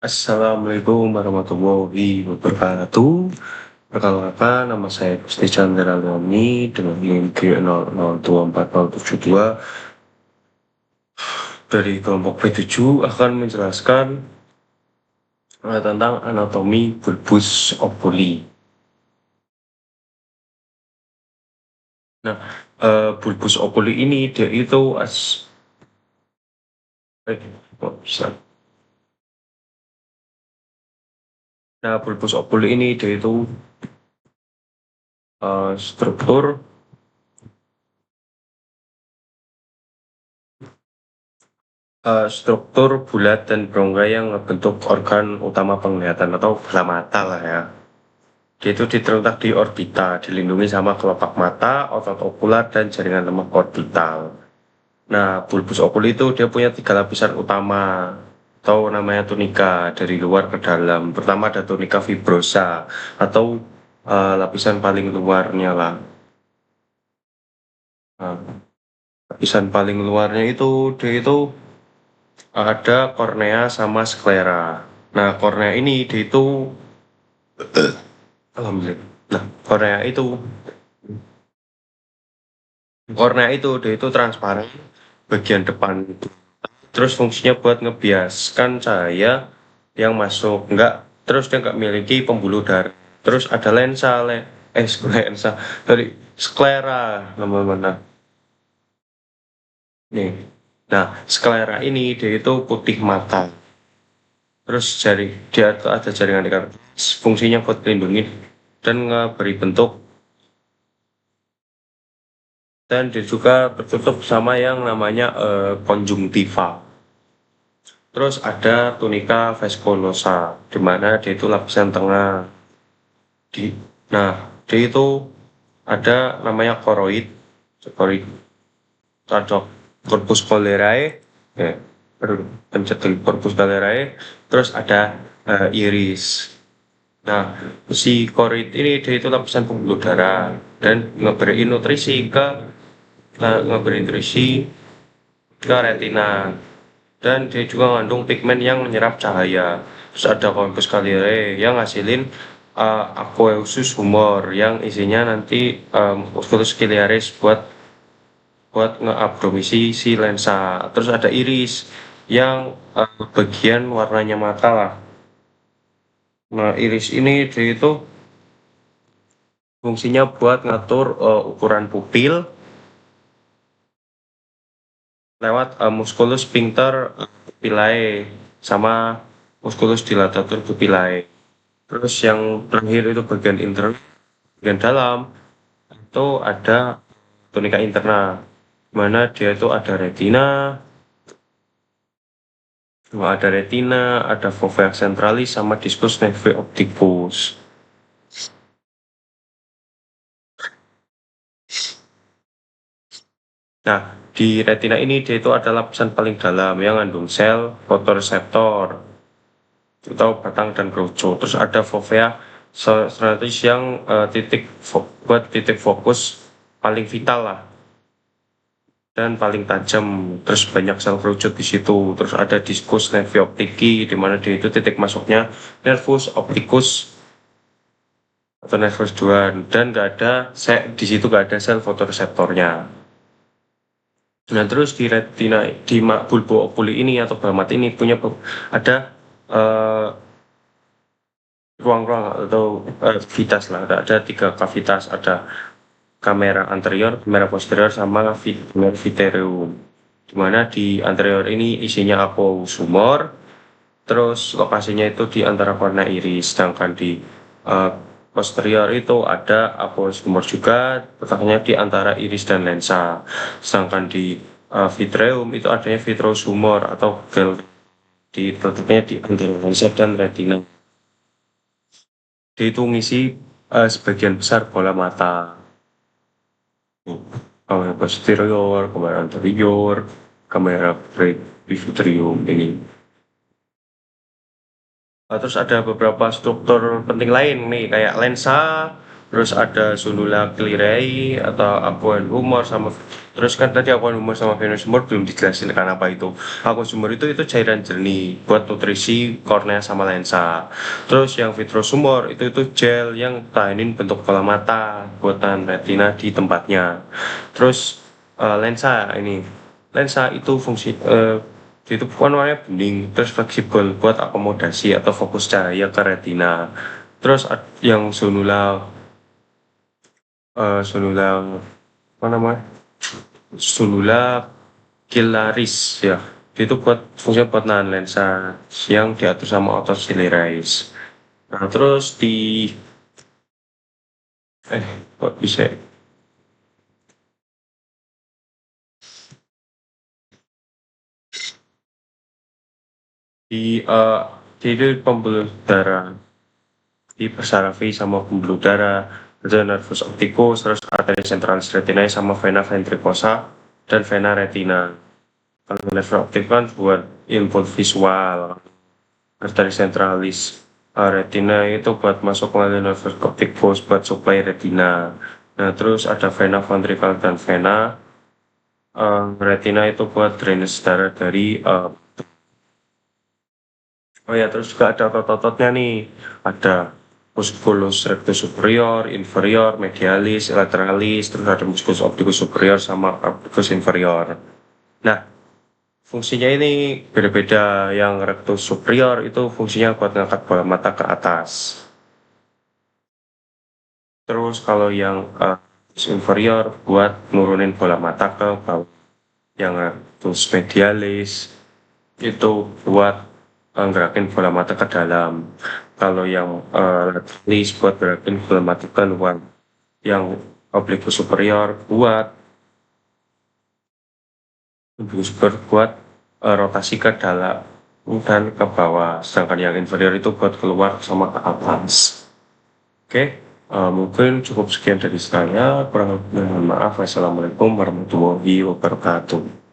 Assalamualaikum warahmatullahi wabarakatuh. Perkenalkan, nama saya Gusti Chandra Leoni dengan ING 002472 dari kelompok B7 akan menjelaskan tentang anatomi bulbus ovuli. Nah, bulbus ovuli ini dia itu Nah, bulbus ovuli ini dia itu struktur bulat dan berongga yang membentuk organ utama penglihatan atau bola mata lah ya. Dia itu terletak di orbita, dilindungi sama kelopak mata, otot okular, dan jaringan lemak orbital. Nah, bulbus ovuli itu dia punya 3 lapisan utama atau namanya tunika dari luar ke dalam. Pertama ada tunika fibrosa atau lapisan paling luarnya lah. Nah, lapisan paling luarnya itu dia itu ada kornea sama sklera. Nah, kornea ini dia itu alhamdulillah. Nah, kornea itu dia itu transparan bagian depan. Terus fungsinya buat ngebiaskan cahaya yang masuk. Terus dia nggak memiliki pembuluh darah. Terus ada lensa dari sklera namanya. Nih. Nah, sklera ini dia itu putih mata. Terus dia tuh ada jaringan ikat. Fungsinya buat melindungi dan beri bentuk, dan dia juga tertutup sama yang namanya konjungtiva. Terus ada tunika vasculosa, di mana dia itu lapisan tengah. Nah, dia itu ada namanya koroid, cocok corpus callerae, ya, pencet corpus callerae. Terus ada iris. Nah, si koroid ini dia itu lapisan pembuluh darah dan memberi nutrisi ke retina, dan dia juga mengandung pigmen yang menyerap cahaya. Terus ada corpus callerae yang ngasilin aqueous humor yang isinya nanti musculus ciliaris buat ngeabdomisi si lensa. Terus ada iris yang bagian warnanya mata lah. Nah, iris ini dia itu fungsinya buat ngatur ukuran pupil lewat musculus sphincter pupillae sama musculus dilatator pupillae. Terus yang terakhir itu bagian dalam itu ada tunika interna, mana dia itu ada fovea centralis sama discus nervi opticus. Nah, di retina ini dia itu ada lapisan paling dalam yang mengandung sel fotoreseptor atau batang dan kroco. Terus ada fovea centralis yang buat titik fokus paling vital lah dan paling tajam. Terus banyak sel kerucut di situ. Terus ada discus nervi optici, di mana dia itu titik masuknya nervus opticus atau nervus 2, dan di situ nggak ada sel fotoreseptornya. Nah, terus di retina di bulbo ovuli ini atau bamat ini punya ada ruang-ruang atau kavitas lah. Ada 3 kavitas, ada kamera anterior, kamera posterior, sama vitereum. Dimana di anterior ini isinya aqueous humor, terus lokasinya itu di antara kornea iris, sedangkan di posterior itu ada aqueous humor juga, letaknya di antara iris dan lensa. Sedangkan di vitreum itu adanya vitreous humor atau letaknya di antara lensa dan retina. Dia itu ngisi sebagian besar bola mata. Kamera posterior, kamera anterior, kamera presbyterium ini. Terus ada beberapa struktur penting lain nih, kayak lensa terus ada zonula ciliae atau aqueous humor sama terus kan tadi aqueous humor sama venous humor belum dijelasin kan apa itu. Aqueous humor itu cairan jernih buat nutrisi kornea sama lensa. Terus yang vitreous humor itu gel yang tahanin bentuk bola mata buat tahan retina di tempatnya. Terus lensa itu fungsi itu warnanya bening terus fleksibel buat akomodasi atau fokus cahaya ke retina. Terus yang sonula apa namanya? Sonula Kilaris ya. Itu buat fungsinya buat nahan lensa yang diatur sama otot ciliaris. Nah, terus kok bisa ya? di di itu pembuluh darah di persarafi sama pembuluh darah ada nervus opticus terus arteria centralis retinae sama vena ventricosa dan vena retina. Kalau nervus opticus kan buat input visual, arteria centralis retina itu buat masuk melalui nervus opticus buat supply retina. Nah terus ada vena ventricular dan vena retina itu buat drainase darah dari oh ya, terus juga ada otot-ototnya nih. Ada musculus rectus superior, inferior, medialis, lateralis, terus ada musculus opticus superior sama opticus inferior. Nah, fungsinya ini beda-beda. Yang rectus superior itu fungsinya buat ngangkat bola mata ke atas. Terus kalau yang inferior buat nurunin bola mata ke bawah. Yang rectus medialis itu buat gerakin bola mata ke dalam. Kalau yang lateralis buat gerakin bola mata ke luar. Yang oblique superior buat rotasi ke dalam dan ke bawah. Sedangkan yang inferior itu buat keluar sama ke atas. Oke, mungkin cukup sekian dari saya. Kurang lebih mohon maaf. Wassalamualaikum warahmatullahi wabarakatuh.